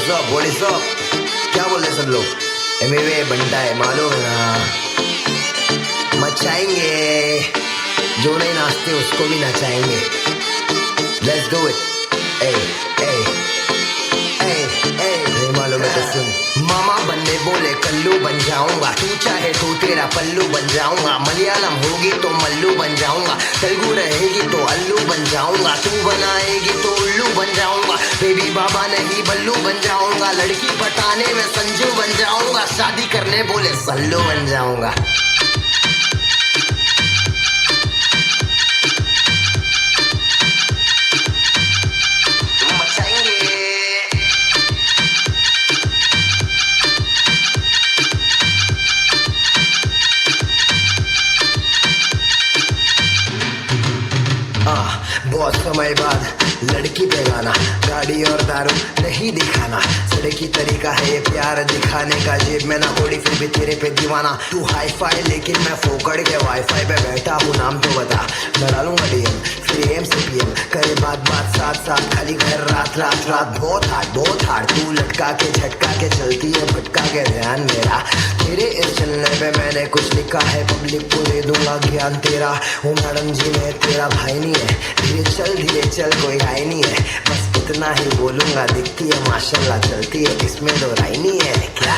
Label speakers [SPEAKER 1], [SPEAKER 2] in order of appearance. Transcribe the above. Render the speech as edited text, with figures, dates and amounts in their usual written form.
[SPEAKER 1] What is up? क्या बोल रहे सब लोग? एमवे बनता है मालूम है ना, मचाएंगे, जो नहीं नाचते उसको भी नचाएंगे। Let's do it. ए ए ए मालूम है तो सुन। मामा बनने बोले कल्लू बन जाऊंगा, तू चाहे तो तेरा पल्लू बन जाऊंगा। मलयालम होगी तो मल्लू बन जाऊंगा, तेलुगु रहेगी तो अल्लू बन जाऊंगा। तू बनाएगी तो उल्लू बन जाऊंगा, बेबी बाबा नहीं बल्लू बन जाऊंगा। लड़की पटाने में संजू बन जाऊंगा, शादी करने बोले सल्लू बन जाऊंगा। बहुत समय बाद लड़की पे गाना, गाड़ी और दारू नहीं दिखाना। सड़की तरीका है ये प्यार दिखाने का, जेब में ना कोड़ी फिर भी तेरे पे दीवाना। तू हाई फाई लेकिन मैं फोकड़ के वाईफाई पे बैठा हूँ, नाम तो बता। मैं डालूंगा डीएम फिर एम से पीएम, करे बात साथ साथ, खाली घर रात रात रात। बहुत हार्ड तू लटका के झटका के चलती है, भटका के ध्यान मेरा। तेरे इस चलने पे मैंने कुछ लिखा है, पब्लिक को दे दूंगा ज्ञान तेरा। वो मैडम जी मैं तेरा भाई नहीं है, धीरे चल कोई हाई नहीं है। बस इतना ही बोलूंगा, दिखती है माशाल्लाह, चलती है इसमें दो राय नहीं है क्या?